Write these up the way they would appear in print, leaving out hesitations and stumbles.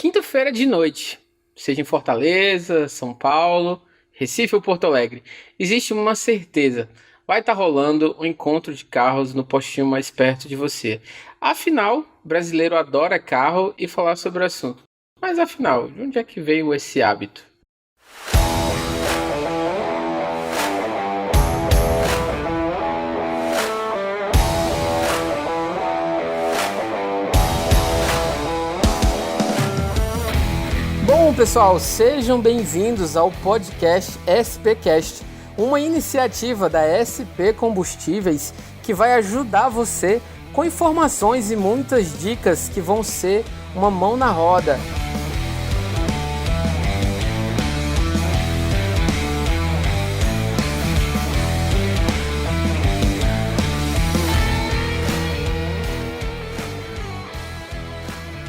Quinta-feira de noite, seja em Fortaleza, São Paulo, Recife ou Porto Alegre, existe uma certeza: vai estar rolando um encontro de carros no postinho mais perto de você. Afinal, brasileiro adora carro e falar sobre o assunto. Mas afinal, de onde é que veio esse hábito? Bom, pessoal, sejam bem-vindos ao podcast SPcast, uma iniciativa da SP Combustíveis que vai ajudar você com informações e muitas dicas que vão ser uma mão na roda.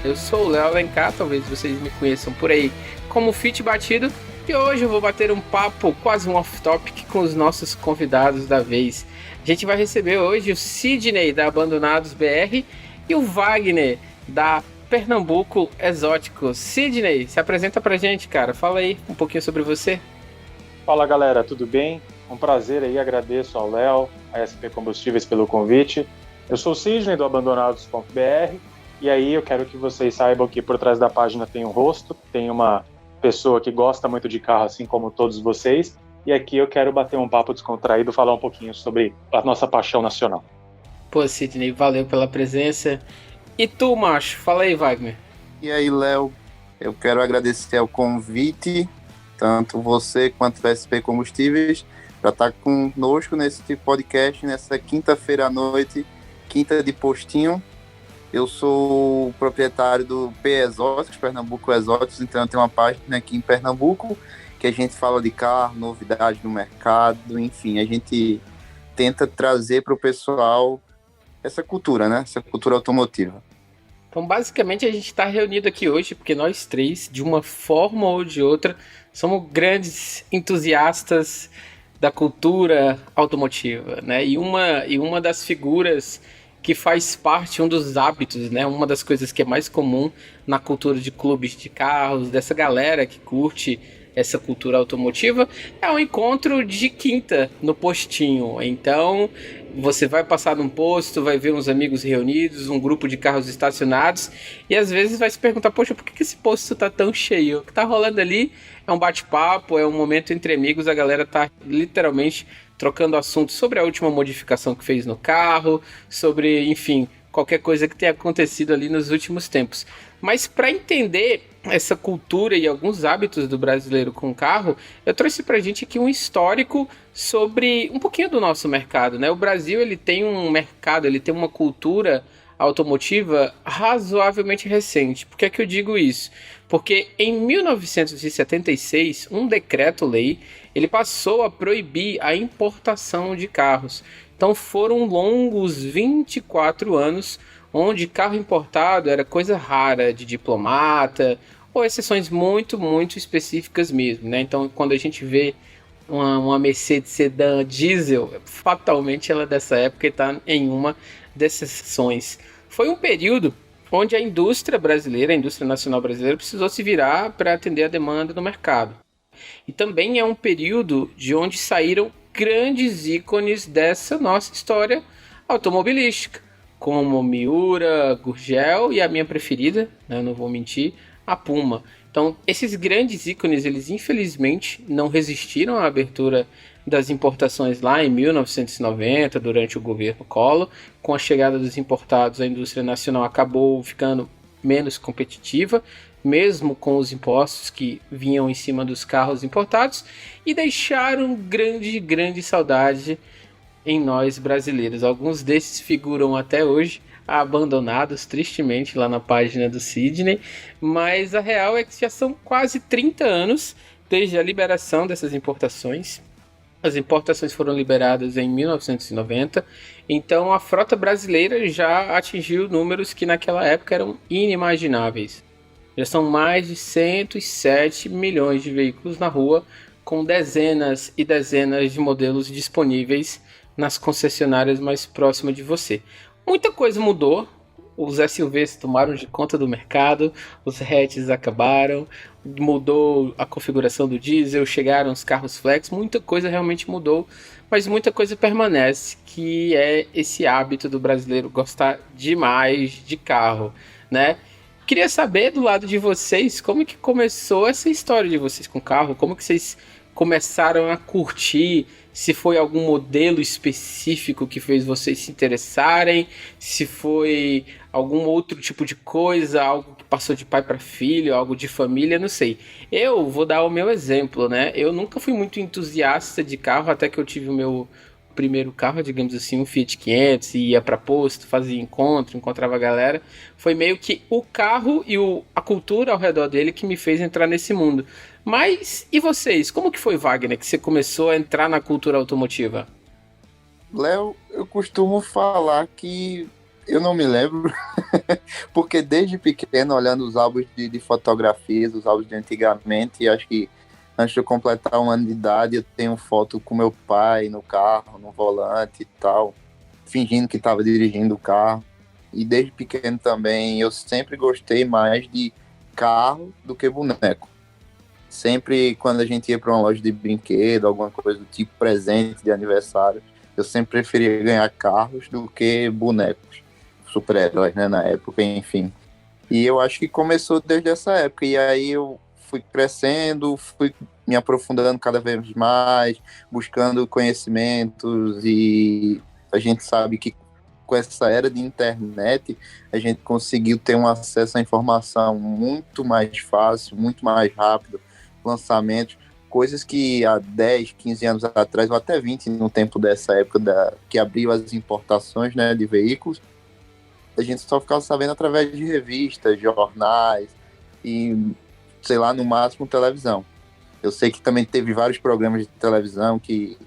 Eu sou o Léo Alencar, talvez vocês me conheçam por aí como Fit Batido, e hoje eu vou bater um papo, quase um off-topic, com os nossos convidados da vez. A gente vai receber hoje o Sidney, da Abandonados BR, e o Wagner, da Pernambuco Exótico. Sidney, se apresenta pra gente, cara. Fala aí um pouquinho sobre você. Fala, galera, tudo bem? Um prazer aí, agradeço ao Léo, a SP Combustíveis pelo convite. Eu sou o Sidney, do Abandonados.br. E aí eu quero que vocês saibam que por trás da página tem um rosto, tem uma pessoa que gosta muito de carro, assim como todos vocês. E aqui eu quero bater um papo descontraído, falar um pouquinho sobre a nossa paixão nacional. Pô, Sidney, valeu pela presença. E tu, macho? Fala aí, Wagner. E aí, Léo, eu quero agradecer ao convite, tanto você quanto a SP Combustíveis, para estar conosco nesse podcast, nessa quinta-feira à noite, quinta de postinho. Eu sou o proprietário do P Exóticos, Pernambuco Exóticos, então eu tenho uma página aqui em Pernambuco que a gente fala de carro, novidades no mercado, enfim, a gente tenta trazer para o pessoal essa cultura, né? Essa cultura automotiva. Então, basicamente, a gente está reunido aqui hoje porque nós três, de uma forma ou de outra, somos grandes entusiastas da cultura automotiva, né? E uma das figuras que faz parte, um dos hábitos, né? Uma das coisas que é mais comum na cultura de clubes de carros, dessa galera que curte essa cultura automotiva, é um encontro de quinta no postinho. Então, você vai passar num posto, vai ver uns amigos reunidos, um grupo de carros estacionados, e às vezes vai se perguntar, poxa, por que esse posto tá tão cheio? O que tá rolando ali é um bate-papo, é um momento entre amigos, a galera tá literalmente trocando assuntos sobre a última modificação que fez no carro, sobre, enfim, qualquer coisa que tenha acontecido ali nos últimos tempos. Mas para entender essa cultura e alguns hábitos do brasileiro com carro, eu trouxe pra gente aqui um histórico sobre um pouquinho do nosso mercado, né? O Brasil, ele tem um mercado, ele tem uma cultura automotiva razoavelmente recente. Por que é que eu digo isso? Porque em 1976, um decreto-lei, ele passou a proibir a importação de carros. Então foram longos 24 anos onde carro importado era coisa rara de diplomata, ou exceções muito, muito específicas mesmo, né? Então, quando a gente vê uma Mercedes sedã diesel, fatalmente ela é dessa época e está em uma dessas exceções. Foi um período onde a indústria brasileira, a indústria nacional brasileira, precisou se virar para atender a demanda do mercado. E também é um período de onde saíram grandes ícones dessa nossa história automobilística, como Miura, Gurgel e a minha preferida, né, não vou mentir, a Puma. Então, esses grandes ícones, eles infelizmente não resistiram à abertura das importações lá em 1990, durante o governo Collor. Com a chegada dos importados, a indústria nacional acabou ficando menos competitiva, mesmo com os impostos que vinham em cima dos carros importados, e deixaram grande, grande saudade em nós brasileiros. Alguns desses figuram até hoje abandonados tristemente lá na página do Sidney, mas a real é que já são quase 30 anos desde a liberação dessas importações. As importações foram liberadas em 1990, então a frota brasileira já atingiu números que naquela época eram inimagináveis. Já são mais de 107 milhões de veículos na rua, com dezenas e dezenas de modelos disponíveis nas concessionárias mais próximas de você. Muita coisa mudou. os SUVs tomaram de conta do mercado, os hatches acabaram, mudou a configuração do diesel, chegaram os carros flex, muita coisa realmente mudou, mas muita coisa permanece, que é esse hábito do brasileiro gostar demais de carro, né? Queria saber do lado de vocês, como que começou essa história de vocês com carro, como que vocês começaram a curtir, se foi algum modelo específico que fez vocês se interessarem, se foi algum outro tipo de coisa, algo que passou de pai para filho, algo de família, não sei. Eu vou dar o meu exemplo, né? Eu nunca fui muito entusiasta de carro até que eu tive o meu primeiro carro, digamos assim, um Fiat 500, e ia para posto, fazia encontro, encontrava a galera. Foi meio que o carro e a cultura ao redor dele que me fez entrar nesse mundo. Mas, e vocês? Como que foi, Wagner, que você começou a entrar na cultura automotiva? Léo, eu costumo falar que eu não me lembro, porque desde pequeno, olhando os álbuns de fotografias, os álbuns de antigamente, acho que antes de eu completar 1 ano de idade, eu tenho foto com meu pai no carro, no volante e tal, fingindo que estava dirigindo o carro. E desde pequeno também, eu sempre gostei mais de carro do que boneco. Sempre quando a gente ia para uma loja de brinquedo, alguma coisa do tipo presente de aniversário, eu sempre preferia ganhar carros do que bonecos, super-heróis, né, na época, enfim. E eu acho que começou desde essa época, e aí eu fui crescendo, fui me aprofundando cada vez mais, buscando conhecimentos, e a gente sabe que com essa era de internet, a gente conseguiu ter um acesso à informação muito mais fácil, muito mais rápido, lançamentos, coisas que há 10, 15 anos atrás, ou até 20, no tempo dessa época que abriu as importações, né, de veículos, a gente só ficava sabendo através de revistas, jornais e, sei lá, no máximo televisão. Eu sei que também teve vários programas de televisão que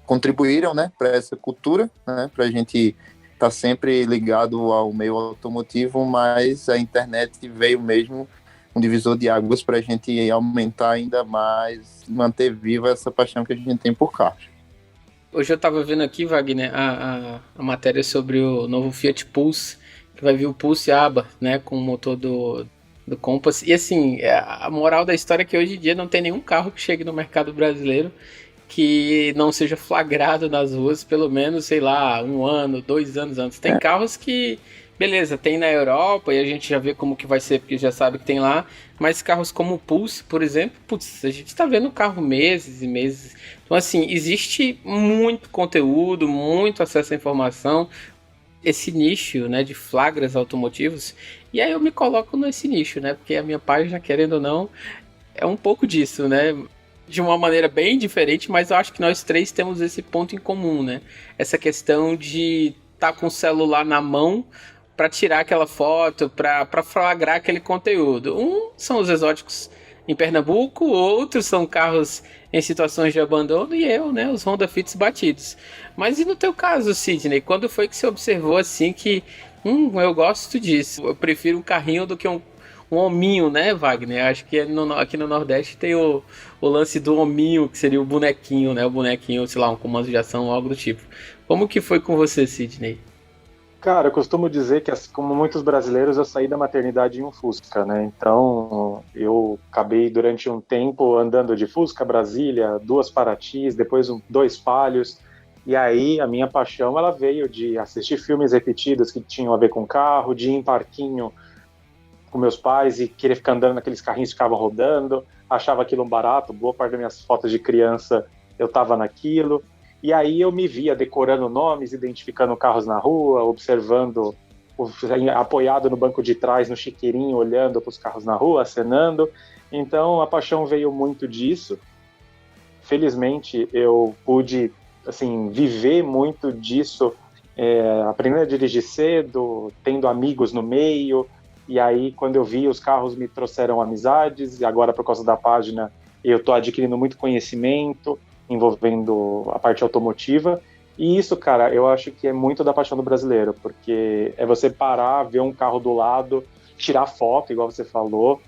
contribuíram, né, para essa cultura, né, para a gente estar sempre ligado ao meio automotivo, mas a internet veio mesmo um divisor de águas para a gente aumentar ainda mais, manter viva essa paixão que a gente tem por carros. Hoje eu estava vendo aqui, Wagner, a matéria sobre o novo Fiat Pulse, que vai vir o Pulse Aba, né, com o motor do Compass. E assim, a moral da história é que hoje em dia não tem nenhum carro que chegue no mercado brasileiro que não seja flagrado nas ruas, pelo menos, sei lá, 1 ano, 2 anos antes. Tem carros que, beleza, tem na Europa e a gente já vê como que vai ser, porque já sabe que tem lá, mas carros como o Pulse, por exemplo, putz, a gente tá vendo o carro meses e meses. Então, assim, existe muito conteúdo, muito acesso à informação, esse nicho, né, de flagras automotivos, e aí eu me coloco nesse nicho, né, porque a minha página, querendo ou não, é um pouco disso, né, de uma maneira bem diferente, mas eu acho que nós três temos esse ponto em comum, né, essa questão de estar com o celular na mão para tirar aquela foto, para flagrar aquele conteúdo. São os exóticos em Pernambuco, outros são carros em situações de abandono e eu, né, os Honda Fits batidos. Mas e no teu caso, Sidney, quando foi que você observou assim que eu gosto disso, eu prefiro um carrinho do que um hominho, né, Wagner? Acho que aqui no Nordeste tem o lance do hominho, que seria o bonequinho, né, o bonequinho, sei lá, um comando de ação, algo do tipo. Como que foi com você, Sidney? Cara, eu costumo dizer que, assim, como muitos brasileiros, eu saí da maternidade em um Fusca, né? Então, eu acabei durante um tempo andando de Fusca, Brasília, 2 Paratis, depois 2 Palhos. E aí, a minha paixão, ela veio de assistir filmes repetidos que tinham a ver com carro, de ir em parquinho com meus pais e querer ficar andando naqueles carrinhos que ficavam rodando. Achava aquilo um barato, boa parte das minhas fotos de criança eu tava naquilo. E aí eu me via decorando nomes, identificando carros na rua, observando, apoiado no banco de trás, no chiqueirinho, olhando para os carros na rua, acenando. Então a paixão veio muito disso. Felizmente eu pude, assim, viver muito disso, aprendendo a dirigir cedo, tendo amigos no meio. E aí quando eu vi, os carros me trouxeram amizades, e agora por causa da página eu estou adquirindo muito conhecimento envolvendo a parte automotiva, e isso, cara, eu acho que é muito da paixão do brasileiro, porque é você parar, ver um carro do lado, tirar foto, igual você falou,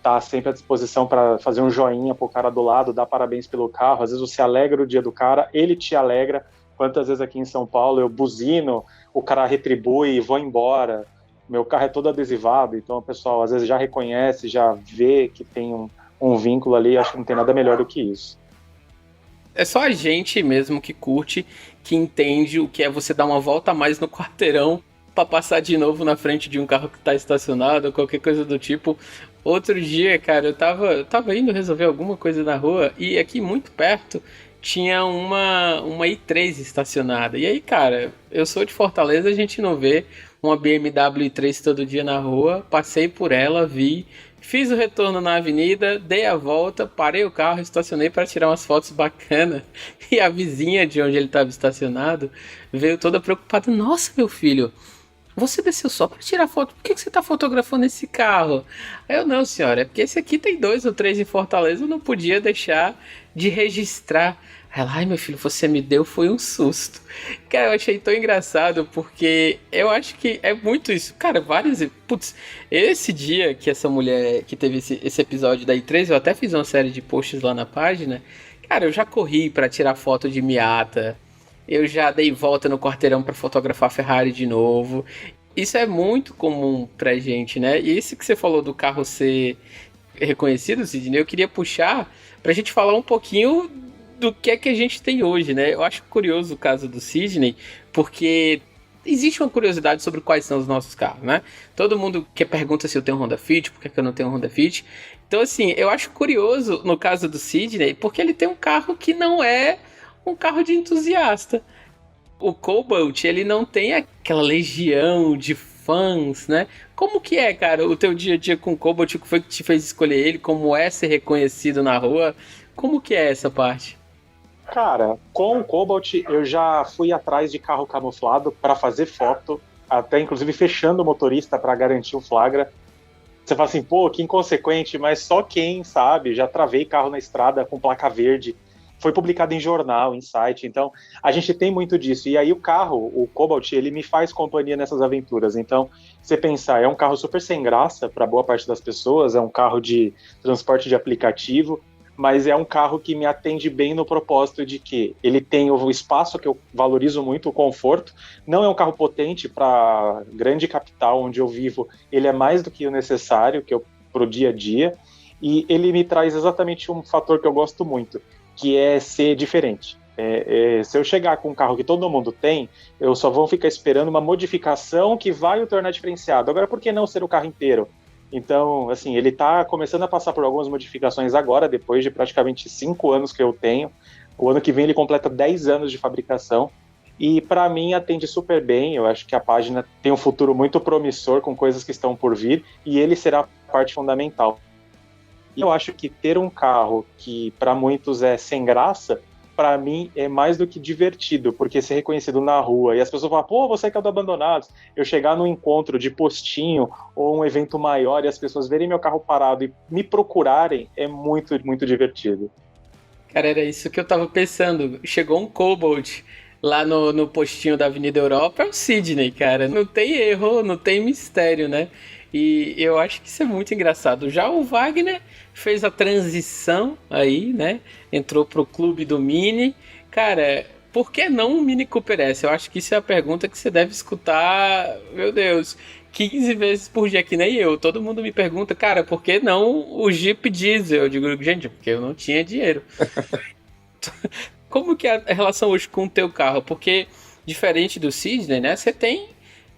tá sempre à disposição para fazer um joinha pro cara do lado, dar parabéns pelo carro, às vezes você alegra o dia do cara, ele te alegra. Quantas vezes aqui em São Paulo eu buzino, o cara retribui e vou embora, Meu carro é todo adesivado, então o pessoal às vezes já reconhece, já vê que tem um vínculo ali, acho que não tem nada melhor do que isso. É só a gente mesmo que curte, que entende o que é você dar uma volta a mais no quarteirão pra passar de novo na frente de um carro que tá estacionado ou qualquer coisa do tipo. Outro dia, cara, eu tava indo resolver alguma coisa na rua e aqui muito perto tinha uma i3 estacionada. E aí, cara, eu sou de Fortaleza, a gente não vê uma BMW i3 todo dia na rua. Passei por ela, vi, fiz o retorno na avenida, dei a volta, parei o carro, estacionei para tirar umas fotos bacanas. E a vizinha de onde ele estava estacionado veio toda preocupada. Nossa, meu filho, você desceu só para tirar foto? Por que você está fotografando esse carro? Aí eu, não, senhora, é porque esse aqui tem 2 ou 3 em Fortaleza, eu não podia deixar de registrar. Ela, ai meu filho, você me deu foi um susto. Cara, eu achei tão engraçado porque eu acho que é muito isso. Cara, várias. Putz, esse dia que essa mulher que teve esse episódio da I3, eu até fiz uma série de posts lá na página. Cara, eu já corri para tirar foto de Miata. Eu já dei volta no quarteirão para fotografar a Ferrari de novo. Isso é muito comum pra gente, né? E esse que você falou do carro ser reconhecido, Sidney, eu queria puxar pra gente falar um pouquinho do que é que a gente tem hoje, né? Eu acho curioso o caso do Sidney, porque existe uma curiosidade sobre quais são os nossos carros, né? Todo mundo que pergunta se eu tenho um Honda Fit, por que eu não tenho um Honda Fit. Então, assim, eu acho curioso no caso do Sidney, porque ele tem um carro que não é um carro de entusiasta. O Cobalt, ele não tem aquela legião de fãs, né? Como que é, cara, o teu dia a dia com o Cobalt? O que foi que te fez escolher ele? Como é ser reconhecido na rua? Como que é essa parte? Cara, com o Cobalt eu já fui atrás de carro camuflado para fazer foto, até inclusive fechando o motorista para garantir o flagra. Você fala assim, pô, que inconsequente, mas só quem sabe, já travei carro na estrada com placa verde, foi publicado em jornal, em site, então a gente tem muito disso. E aí o carro, o Cobalt, ele me faz companhia nessas aventuras. Então, você pensar, é um carro super sem graça para boa parte das pessoas, é um carro de transporte de aplicativo, mas é um carro que me atende bem no propósito de que ele tem o espaço que eu valorizo muito, o conforto. Não é um carro potente para grande capital onde eu vivo, ele é mais do que o necessário para o dia a dia, e ele me traz exatamente um fator que eu gosto muito, que é ser diferente. Se eu chegar com um carro que todo mundo tem, eu só vou ficar esperando uma modificação que vai o tornar diferenciado. Agora, por que não ser o carro inteiro? Então, assim, ele está começando a passar por algumas modificações agora, depois de praticamente 5 anos que eu tenho. O ano que vem ele completa 10 anos de fabricação. E, para mim, atende super bem. Eu acho que a página tem um futuro muito promissor com coisas que estão por vir. E ele será parte fundamental. E eu acho que ter um carro que, para muitos, é sem graça, para mim é mais do que divertido, porque ser reconhecido na rua e as pessoas falam, pô, você que é do Abandonados, eu chegar num encontro de postinho ou um evento maior e as pessoas verem meu carro parado e me procurarem, é muito, muito divertido. Cara, era isso que eu tava pensando. Chegou um Cobalt lá no postinho da Avenida Europa, é o Sidney, cara. Não tem erro, não tem mistério, né? E eu acho que isso é muito engraçado. Já o Wagner fez a transição aí, né? Entrou pro clube do Mini. Cara, por que não um Mini Cooper S? Eu acho que isso é a pergunta que você deve escutar, meu Deus, 15 vezes por dia, que nem eu. Todo mundo me pergunta, cara, por que não o Jeep Diesel? Eu digo, gente, porque eu não tinha dinheiro. Como que é a relação hoje com o teu carro? Porque, diferente do Sidney, né? Você tem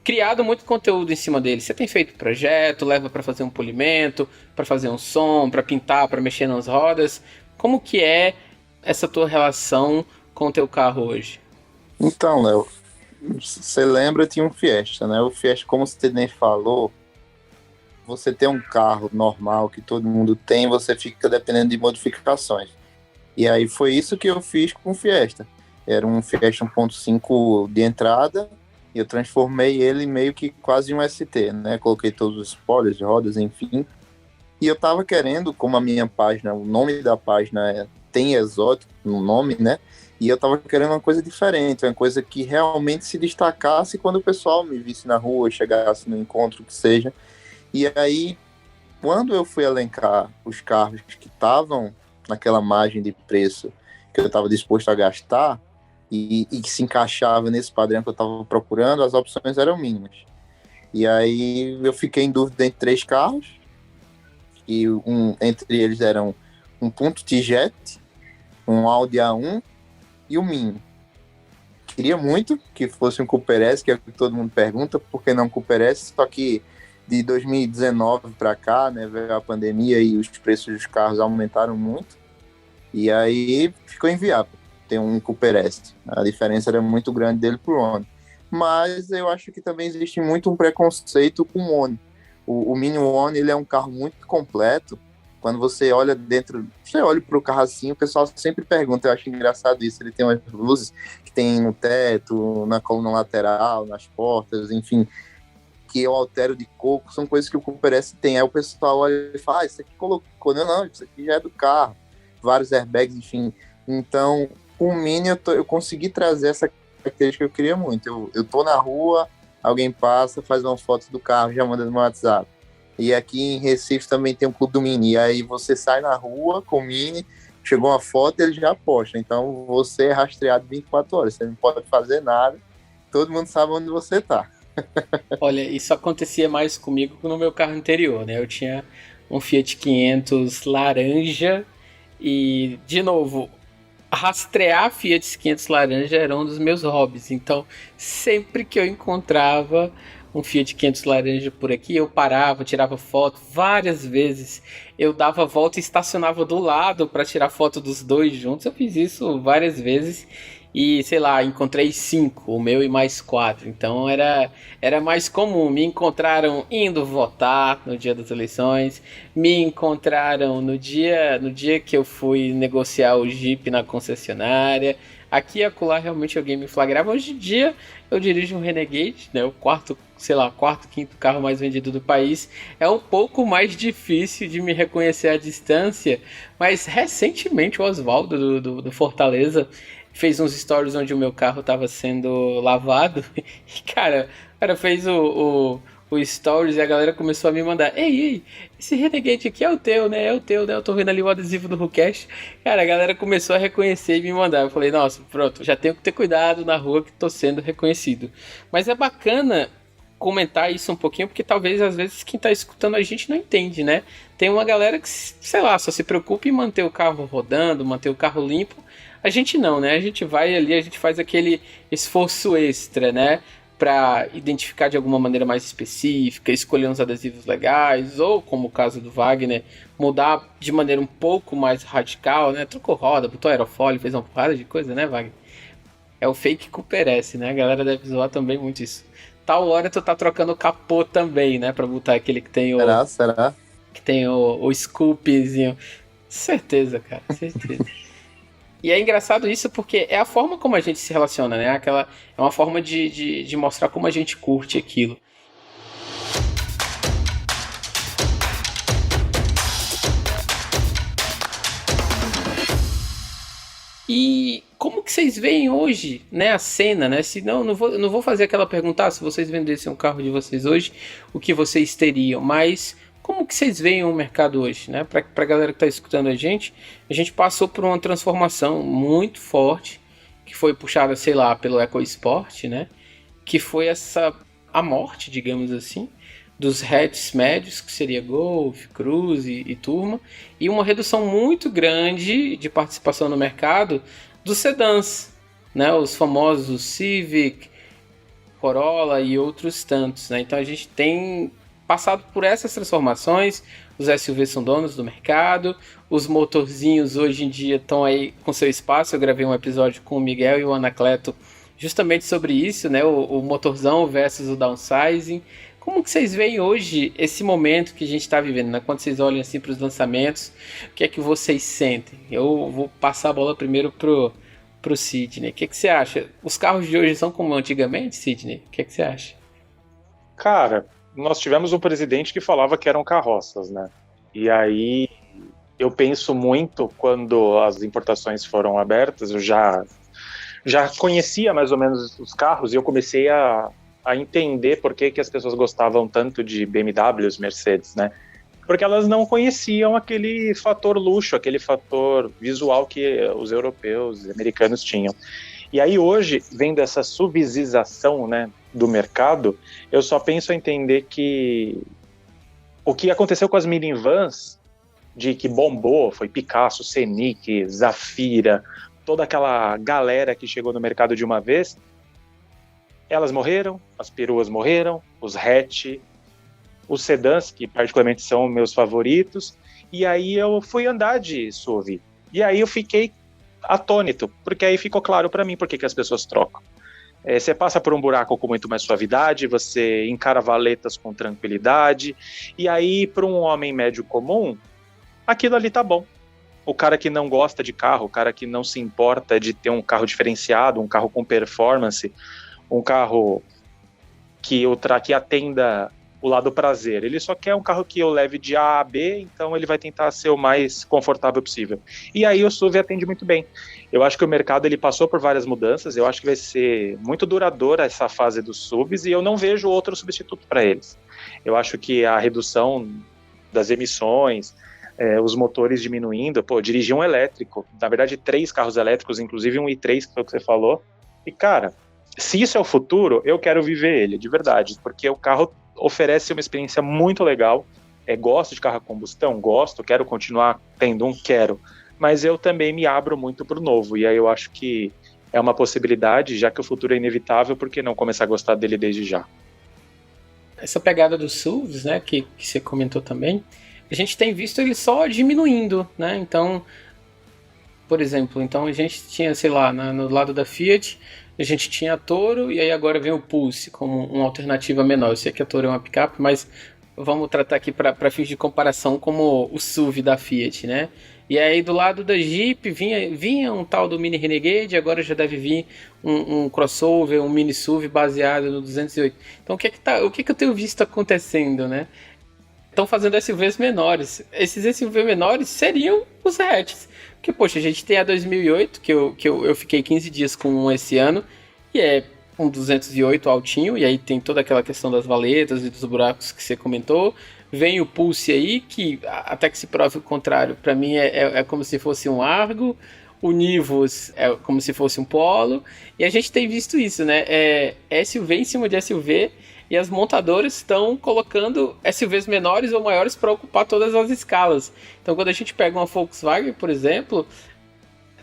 criado muito conteúdo em cima dele. Você tem feito projeto, leva para fazer um polimento, para fazer um som, para pintar, para mexer nas rodas. Como que é essa tua relação com o teu carro hoje? Então, Léo, você lembra, tinha um Fiesta, né? O Fiesta, como você nem falou, você tem um carro normal que todo mundo tem, você fica dependendo de modificações. E aí foi isso que eu fiz com o Fiesta. Era um Fiesta 1.5 de entrada, e eu transformei ele meio que quase um ST, né? Coloquei todos os spoilers, rodas, enfim. E eu tava querendo, como a minha página, o nome da página tem exótico no nome, né? E eu tava querendo uma coisa diferente, uma coisa que realmente se destacasse quando o pessoal me visse na rua, chegasse no encontro, que seja. E aí, quando eu fui elencar os carros que estavam naquela margem de preço que eu estava disposto a gastar e que se encaixava nesse padrão que eu estava procurando, as opções eram mínimas. E aí eu fiquei em dúvida entre 3 carros, e entre eles eram um Punto T-Jet, um Audi A1 e um Mini. Queria muito que fosse um Cooper S, que é o que todo mundo pergunta, por que não Cooper S? Só que de 2019 para cá, né, veio a pandemia e os preços dos carros aumentaram muito, e aí ficou inviável ter um Cooper S. A diferença era muito grande dele pro Oni. Mas eu acho que também existe muito um preconceito com o Oni. O Mini Oni, ele é um carro muito completo. Quando você olha dentro, você olha para o carro assim, o pessoal sempre pergunta, eu acho engraçado isso, ele tem umas luzes que tem no teto, na coluna lateral, nas portas, enfim, que eu altero de cor, são coisas que o Cooper S tem. Aí o pessoal olha e fala, isso aqui colocou, não, isso aqui já é do carro, vários airbags, enfim. Então, com o Mini eu consegui trazer essa característica que eu queria muito. Eu tô na rua, alguém passa, faz uma foto do carro, já manda no meu WhatsApp. E aqui em Recife também tem um Clube do Mini. E aí você sai na rua com o Mini, chegou uma foto, ele já posta. Então você é rastreado 24 horas. Você não pode fazer nada. Todo mundo sabe onde você tá. Olha, isso acontecia mais comigo no meu carro anterior, né? Eu tinha um Fiat 500 laranja e, de novo, rastrear Fiat 500 laranja era um dos meus hobbies. Então, sempre que eu encontrava um Fiat 500 laranja por aqui, eu parava, tirava foto. Várias vezes eu dava a volta e estacionava do lado para tirar foto dos dois juntos. Eu fiz isso várias vezes e, sei lá, encontrei 5, o meu e mais 4. Então era mais comum. Me encontraram indo votar no dia das eleições, me encontraram no dia que eu fui negociar o Jeep na concessionária. Aqui e acolá realmente alguém me flagrava. Hoje em dia eu dirijo um Renegade, né, o quarto, quinto carro mais vendido do país. É um pouco mais difícil de me reconhecer à distância, mas recentemente o Oswaldo do Fortaleza fez uns stories onde o meu carro estava sendo lavado e, cara, o cara fez o stories e a galera começou a me mandar: ei, esse Renegade aqui é o teu, né? Eu tô vendo ali o adesivo do Rucast. Cara, a galera começou a reconhecer e me mandar. Eu falei, nossa, pronto, já tenho que ter cuidado na rua que tô sendo reconhecido. Mas é bacana comentar isso um pouquinho, porque talvez às vezes quem tá escutando a gente não entende, né? Tem uma galera que, sei lá, só se preocupa em manter o carro rodando, manter o carro limpo. A gente não, né? A gente vai ali, a gente faz aquele esforço extra, né? Para identificar de alguma maneira mais específica, escolher uns adesivos legais, ou, como o caso do Wagner, mudar de maneira um pouco mais radical, né? Trocou roda, botou aerofólio, fez uma porrada de coisa, né, Wagner? É o fake Cooper S, né? A galera deve zoar também muito isso. Tal hora tu tá trocando o capô também, né? Pra botar aquele que tem o... Será? Que tem o scoopzinho. Certeza, cara, certeza. E é engraçado isso porque é a forma como a gente se relaciona, né? É uma forma de mostrar como a gente curte aquilo. E como que vocês veem hoje, né, a cena, né? Se não vou fazer aquela pergunta, se vocês vendessem um carro de vocês hoje, o que vocês teriam? Mas como que vocês veem o mercado hoje, né? Pra galera que tá escutando a gente passou por uma transformação muito forte, que foi puxada, sei lá, pelo EcoSport, né? Que foi a morte, digamos assim, dos hatches médios, que seria Golf, Cruze e Turma, e uma redução muito grande de participação no mercado dos sedãs, né? Os famosos Civic, Corolla e outros tantos, né? Então a gente tem passado por essas transformações. Os SUVs são donos do mercado, os motorzinhos hoje em dia estão aí com seu espaço. Eu gravei um episódio com o Miguel e o Anacleto justamente sobre isso, né? O motorzão versus o downsizing. Como que vocês veem hoje esse momento que a gente está vivendo, né? Quando vocês olham assim para os lançamentos, o que é que vocês sentem? Eu vou passar a bola primeiro pro Sidney. O que você acha? Os carros de hoje são como antigamente, Sidney? O que você acha? Cara, nós tivemos um presidente que falava que eram carroças, né? E aí eu penso muito quando as importações foram abertas, eu já conhecia mais ou menos os carros e eu comecei a entender por que as pessoas gostavam tanto de BMWs, Mercedes, né? Porque elas não conheciam aquele fator luxo, aquele fator visual que os europeus e americanos tinham. E aí hoje, vendo essa subsidização, né, do mercado, eu só penso a entender que o que aconteceu com as minivans, de que bombou, foi Picasso, Scenic, Zafira, toda aquela galera que chegou no mercado de uma vez, elas morreram, as peruas morreram, os hatch, os sedãs, que particularmente são meus favoritos, e aí eu fui andar de SUV. E aí eu fiquei atônito, porque aí ficou claro para mim por que as pessoas trocam. Você passa por um buraco com muito mais suavidade, você encara valetas com tranquilidade, e aí para um homem médio comum, aquilo ali tá bom. O cara que não gosta de carro, o cara que não se importa de ter um carro diferenciado, um carro com performance, um carro que atenda o lado prazer. Ele só quer um carro que eu leve de A a B, então ele vai tentar ser o mais confortável possível. E aí o SUV atende muito bem. Eu acho que o mercado ele passou por várias mudanças, eu acho que vai ser muito duradoura essa fase dos SUVs e eu não vejo outro substituto para eles. Eu acho que a redução das emissões, os motores diminuindo, dirigir um elétrico, na verdade 3 carros elétricos, inclusive um i3, que foi o que você falou, e cara, se isso é o futuro, eu quero viver ele, de verdade, porque o carro oferece uma experiência muito legal. Gosto de carro a combustão? Gosto, quero continuar tendo quero, mas eu também me abro muito para o novo, e aí eu acho que é uma possibilidade, já que o futuro é inevitável, por que não começar a gostar dele desde já? Essa pegada dos SUVs, né, que você comentou também, a gente tem visto ele só diminuindo, né, então, por exemplo, então a gente tinha, sei lá, no lado da Fiat, a gente tinha a Toro e aí agora vem o Pulse como uma alternativa menor. Eu sei que a Toro é uma picape, mas vamos tratar aqui para fins de comparação como o SUV da Fiat, né? E aí do lado da Jeep vinha um tal do Mini Renegade, agora já deve vir um crossover, um mini SUV baseado no 208. Então o que eu tenho visto acontecendo, né? Estão fazendo SUVs menores. Esses SUVs menores seriam os hatches. Porque, poxa, a gente tem a 2008, que eu fiquei 15 dias com um esse ano, e é um 208 altinho, e aí tem toda aquela questão das valetas e dos buracos que você comentou. Vem o Pulse aí, que até que se prove o contrário, para mim é como se fosse um Argo. O Nivus é como se fosse um Polo. E a gente tem visto isso, né? SUV em cima de SUV, e as montadoras estão colocando SUVs menores ou maiores para ocupar todas as escalas. Então, quando a gente pega uma Volkswagen, por exemplo,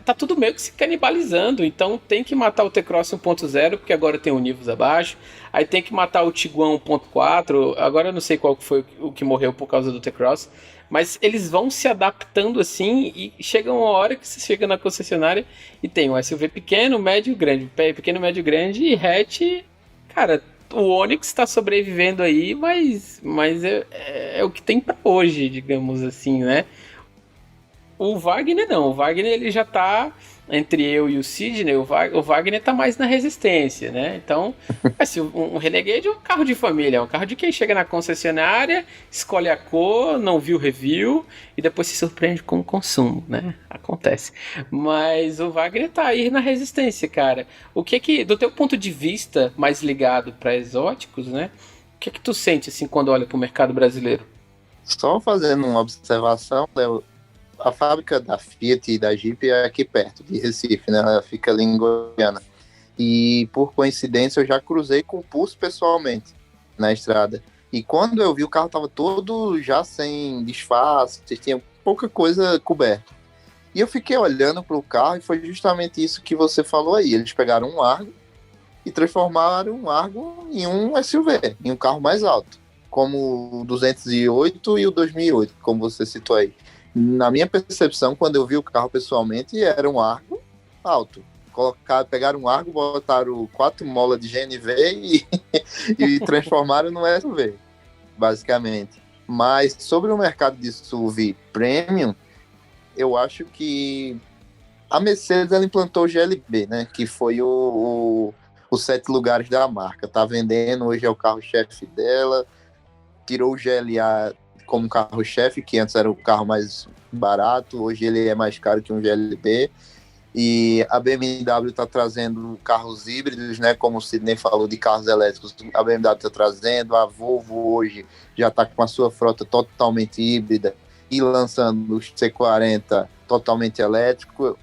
tá tudo meio que se canibalizando. Então, tem que matar o T-Cross 1.0, porque agora tem o Nivus abaixo. Aí tem que matar o Tiguan 1.4. Agora eu não sei qual foi o que morreu por causa do T-Cross. Mas eles vão se adaptando assim, e chega uma hora que você chega na concessionária e tem um SUV pequeno, médio, grande. Pequeno, médio, grande e hatch. Cara, o Onix está sobrevivendo aí, mas é o que tem para hoje, digamos assim, né? O Wagner não, o Wagner ele já tá, entre eu e o Sidney, o Wagner tá mais na resistência, né? Então, assim, um Renegade é um carro de família, é um carro de quem chega na concessionária, escolhe a cor, não viu o review e depois se surpreende com o consumo, né? Acontece. Mas o Wagner tá aí na resistência, cara. O que do teu ponto de vista mais ligado para exóticos, né? O que tu sente, assim, quando olha pro mercado brasileiro? Só fazendo uma observação, Léo, a fábrica da Fiat e da Jeep é aqui perto de Recife, né? Ela fica ali em Goiânia. E por coincidência eu já cruzei com o Pulse pessoalmente na estrada. E quando eu vi, o carro estava todo já sem disfarce, tinha pouca coisa coberta. E eu fiquei olhando para o carro e foi justamente isso que você falou aí. Eles pegaram um Argo e transformaram um Argo em um SUV, em um carro mais alto, como o 208 e o 2008, como você citou aí. Na minha percepção, quando eu vi o carro pessoalmente, era um Argo alto. Pegaram um Argo, botaram 4 molas de GNV e transformaram no SUV, basicamente. Mas sobre o mercado de SUV premium, eu acho que a Mercedes ela implantou o GLB, né? Que foi os 7 lugares da marca. Tá vendendo, hoje é o carro-chefe dela. Tirou o GLA como carro-chefe, que antes era o carro mais barato, hoje ele é mais caro que um GLB, e a BMW está trazendo carros híbridos, né, como o Sidney falou, de carros elétricos, a BMW está trazendo, a Volvo hoje já está com a sua frota totalmente híbrida, e lançando o C40 totalmente elétrico.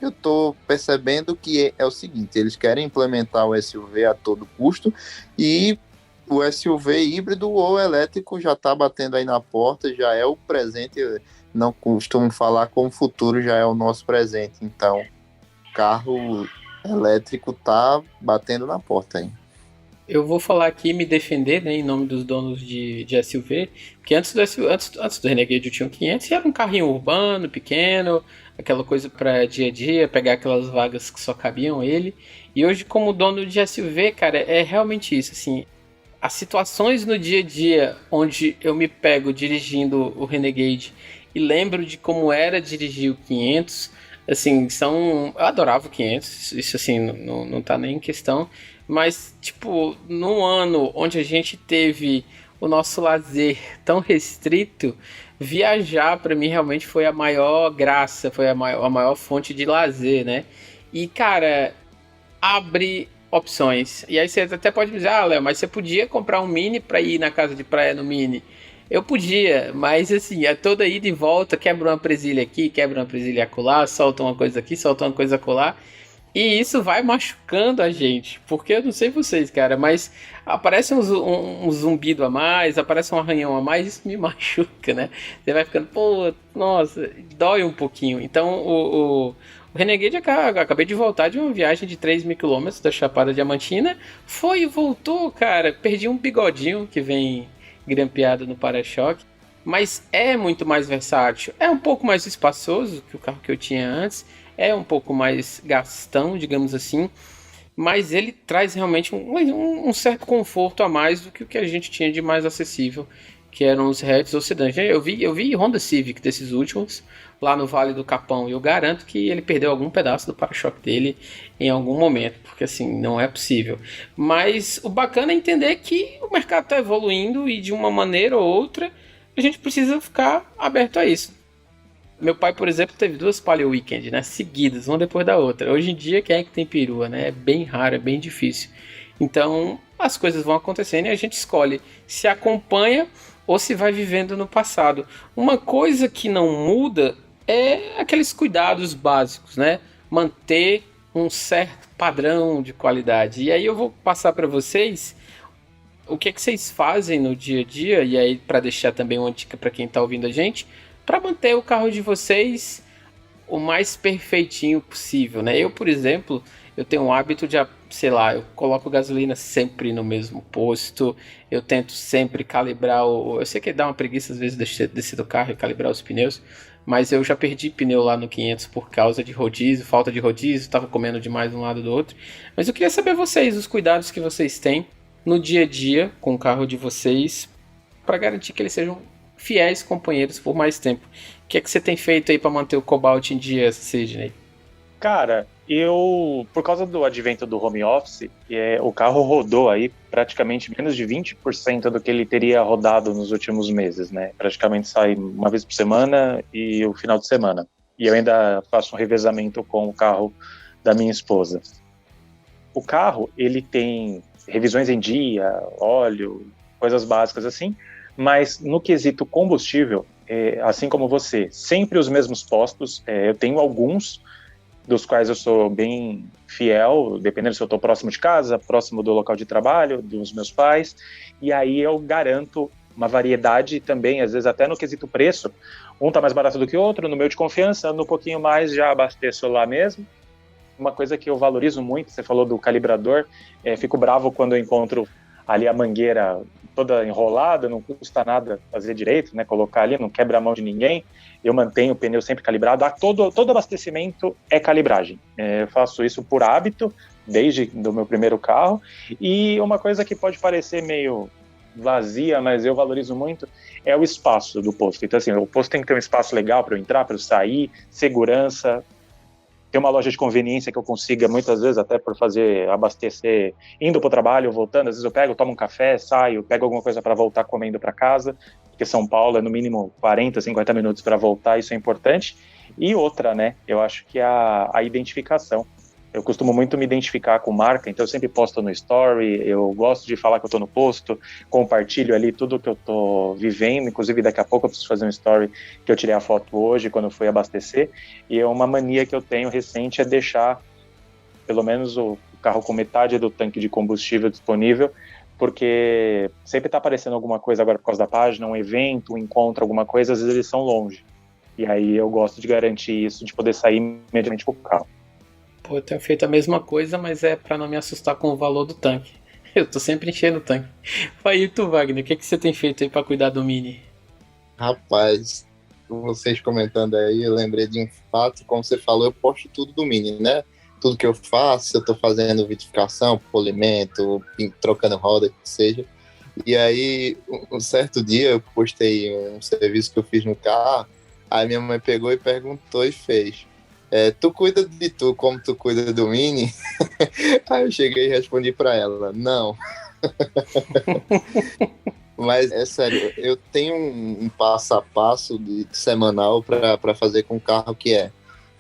eu estou percebendo que é o seguinte, eles querem implementar o SUV a todo custo e o SUV híbrido ou elétrico já está batendo aí na porta, já é o presente, não costumo falar como o futuro já é o nosso presente, então carro elétrico tá batendo na porta aí. Eu vou falar aqui e me defender, né, em nome dos donos de SUV, porque antes do Renegade eu tinha um 500 e era um carrinho urbano, pequeno, aquela coisa para dia a dia, pegar aquelas vagas que só cabiam ele. E hoje, como dono de SUV, cara, é realmente isso, assim, as situações no dia a dia onde eu me pego dirigindo o Renegade e lembro de como era dirigir o 500, assim, são... Eu adorava o 500, isso assim, não tá nem em questão, mas, tipo, num ano onde a gente teve o nosso lazer tão restrito, viajar para mim realmente foi a maior graça, foi a maior fonte de lazer, né? E, cara, abre opções. E aí você até pode dizer, ah, Léo, mas você podia comprar um Mini para ir na casa de praia no Mini. Eu podia, mas assim, é toda ida e volta, quebra uma presilha aqui, quebra uma presilha acolá, solta uma coisa aqui, solta uma coisa acolá. E isso vai machucando a gente, porque eu não sei vocês, cara, mas aparece um zumbido a mais, aparece um arranhão a mais, isso me machuca, né? Você vai ficando, pô, nossa, dói um pouquinho. Então o Renegade, acabei de voltar de uma viagem de 3.000 km da Chapada Diamantina, foi e voltou, cara, perdi um bigodinho que vem grampeado no para-choque. Mas é muito mais versátil, é um pouco mais espaçoso que o carro que eu tinha antes, é um pouco mais gastão, digamos assim, mas ele traz realmente um certo conforto a mais do que o que a gente tinha de mais acessível, que eram os hatches ou sedãs. Eu vi Honda Civic desses últimos, lá no Vale do Capão, e eu garanto que ele perdeu algum pedaço do para-choque dele em algum momento, porque assim, não é possível. Mas o bacana é entender que o mercado está evoluindo e de uma maneira ou outra a gente precisa ficar aberto a isso. Meu pai, por exemplo, teve 2 Palio Weekend, né, seguidas, uma depois da outra. Hoje em dia, quem é que tem perua, né? É bem raro, é bem difícil. Então, as coisas vão acontecendo e a gente escolhe se acompanha ou se vai vivendo no passado. Uma coisa que não muda é aqueles cuidados básicos, né? Manter um certo padrão de qualidade. E aí eu vou passar para vocês o que é que vocês fazem no dia a dia, e aí para deixar também uma dica para quem está ouvindo a gente, para manter o carro de vocês o mais perfeitinho possível, né? Eu, por exemplo, eu tenho um hábito de, sei lá, eu coloco gasolina sempre no mesmo posto, eu tento sempre calibrar eu sei que dá uma preguiça às vezes descer do carro e calibrar os pneus, mas eu já perdi pneu lá no 500 por causa de rodízio, falta de rodízio, estava comendo demais de um lado do outro. Mas eu queria saber vocês, os cuidados que vocês têm no dia a dia com o carro de vocês para garantir que eles sejam fiéis companheiros por mais tempo. O que é que você tem feito aí para manter o Cobalt em dia, Sidney? Cara, por causa do advento do home office, o carro rodou aí praticamente menos de 20% do que ele teria rodado nos últimos meses, né? Praticamente sai uma vez por semana e o final de semana. E eu ainda faço um revezamento com o carro da minha esposa. O carro, ele tem revisões em dia, óleo, coisas básicas assim, mas no quesito combustível, assim como você, sempre os mesmos postos, eu tenho alguns dos quais eu sou bem fiel, dependendo se eu estou próximo de casa, próximo do local de trabalho, dos meus pais, e aí eu garanto uma variedade também, às vezes até no quesito preço, um está mais barato do que o outro, no meu de confiança, no pouquinho mais já abasteço lá mesmo. Uma coisa que eu valorizo muito, você falou do calibrador, fico bravo quando eu encontro ali a mangueira toda enrolada, não custa nada fazer direito, né? Colocar ali, não quebra a mão de ninguém. Eu mantenho o pneu sempre calibrado. Todo abastecimento é calibragem. Eu faço isso por hábito, desde do meu primeiro carro. E uma coisa que pode parecer meio vazia, mas eu valorizo muito, é o espaço do posto. Então, assim, o posto tem que ter um espaço legal para eu entrar, para eu sair, segurança. Tem uma loja de conveniência que eu consiga, muitas vezes, até por abastecer, indo para o trabalho, voltando, às vezes eu pego, tomo um café, saio, pego alguma coisa para voltar comendo para casa, porque São Paulo é no mínimo 40, 50 minutos para voltar, isso é importante. E outra, né, eu acho que é a identificação. Eu costumo muito me identificar com marca, então eu sempre posto no story, eu gosto de falar que eu tô no posto, compartilho ali tudo que eu tô vivendo, inclusive daqui a pouco eu preciso fazer um story que eu tirei a foto hoje, quando eu fui abastecer, e é uma mania que eu tenho recente é deixar pelo menos o carro com metade do tanque de combustível disponível, porque sempre tá aparecendo alguma coisa agora por causa da página, um evento, um encontro, alguma coisa, às vezes eles são longe. E aí eu gosto de garantir isso, de poder sair imediatamente com o carro. Pô, eu tenho feito a mesma coisa, mas é pra não me assustar com o valor do tanque. Eu tô sempre enchendo o tanque. Aí tu, Wagner, o que você tem feito aí pra cuidar do Mini? Rapaz, com vocês comentando aí, eu lembrei de um fato, como você falou, eu posto tudo do Mini, né? Tudo que eu faço, eu tô fazendo vitrificação, polimento, trocando roda, que seja. E aí, um certo dia, eu postei um serviço que eu fiz no carro, aí minha mãe pegou e perguntou e fez: tu cuida de tu como tu cuida do Mini? Aí eu cheguei e respondi pra ela: não. Mas é sério, eu tenho um passo a passo semanal para fazer com o carro, que é: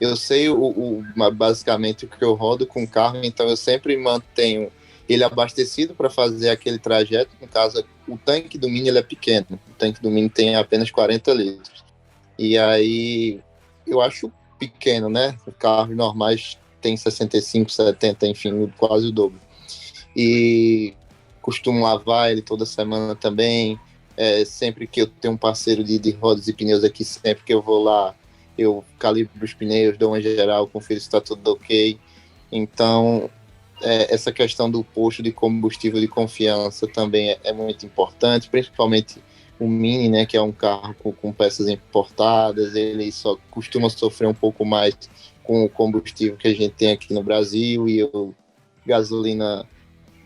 eu sei basicamente o que eu rodo com o carro, então eu sempre mantenho ele abastecido para fazer aquele trajeto. No caso, o tanque do Mini ele é pequeno, o tanque do Mini tem apenas 40 litros. E aí eu acho pequeno, né? Os carros normais tem 65, 70, enfim, quase o dobro. E costumo lavar ele toda semana também. Sempre que eu tenho um parceiro de rodas e pneus aqui, sempre que eu vou lá, eu calibro os pneus, dou uma geral, confiro se está tudo ok. Então, essa questão do posto de combustível de confiança também é muito importante, principalmente o Mini, né, que é um carro com peças importadas, ele só costuma sofrer um pouco mais com o combustível que a gente tem aqui no Brasil, e gasolina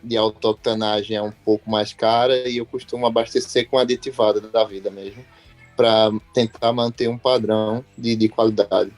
de alta octanagem é um pouco mais cara, e eu costumo abastecer com aditivada da vida mesmo, para tentar manter um padrão de qualidade.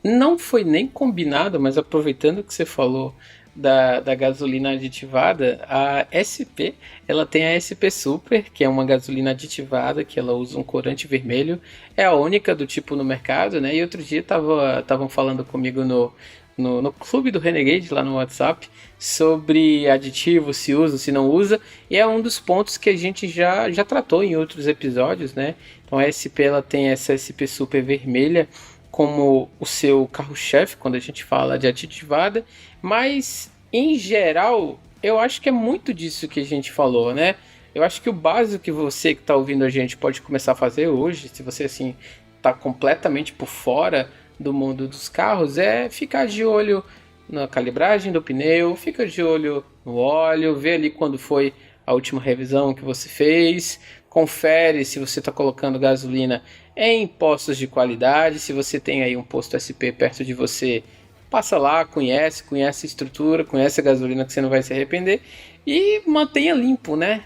Não foi nem combinado, mas aproveitando que você falou da gasolina aditivada, a SP, ela tem a SP Super, que é uma gasolina aditivada, que ela usa um corante vermelho, é a única do tipo no mercado, né? E outro dia estavam falando comigo no clube do Renegade, lá no WhatsApp, sobre aditivo, se usa, se não usa, e é um dos pontos que a gente já tratou em outros episódios, né? Então a SP, ela tem essa SP Super vermelha como o seu carro-chefe quando a gente fala de aditivada, mas em geral eu acho que é muito disso que a gente falou, né? Eu acho que o básico que você que está ouvindo a gente pode começar a fazer hoje, se você assim está completamente por fora do mundo dos carros, é ficar de olho na calibragem do pneu, fica de olho no óleo, vê ali quando foi a última revisão que você fez, confere se você está colocando gasolina em postos de qualidade. Se você tem aí um posto SP perto de você, passa lá, conhece a estrutura, conhece a gasolina, que você não vai se arrepender, e mantenha limpo, né?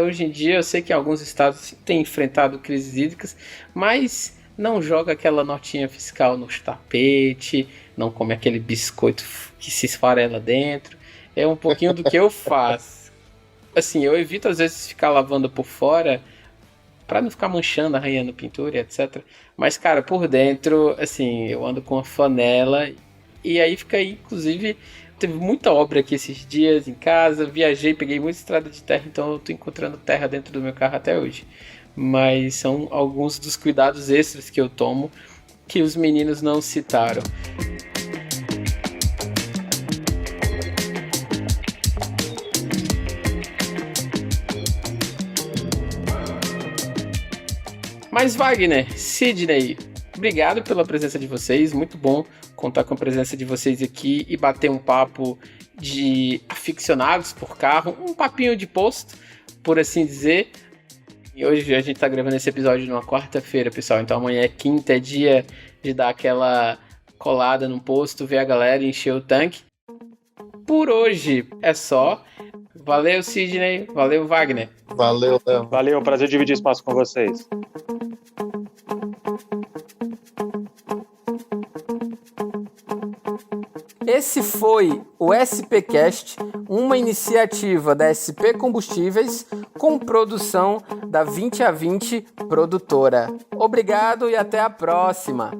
Hoje em dia eu sei que alguns estados têm enfrentado crises hídricas, mas não joga aquela notinha fiscal no tapete, não come aquele biscoito que se esfarela dentro. É um pouquinho do que eu faço. Assim, eu evito às vezes ficar lavando por fora para não ficar manchando, arranhando pintura, etc. Mas, cara, por dentro, assim, eu ando com uma flanela, e aí fica aí, inclusive, teve muita obra aqui esses dias em casa, viajei, peguei muita estrada de terra, então eu tô encontrando terra dentro do meu carro até hoje. Mas são alguns dos cuidados extras que eu tomo que os meninos não citaram. Mas Wagner, Sidney, obrigado pela presença de vocês, muito bom contar com a presença de vocês aqui e bater um papo de aficionados por carro, um papinho de posto, por assim dizer. E hoje a gente tá gravando esse episódio numa quarta-feira, pessoal, então amanhã é quinta, é dia de dar aquela colada no posto, ver a galera e encher o tanque. Por hoje é só. Valeu, Sidney, valeu, Wagner. Valeu, Léo. Valeu, prazer dividir espaço com vocês. Esse foi o SPcast, uma iniciativa da SP Combustíveis com produção da 20 a 20 produtora. Obrigado e até a próxima!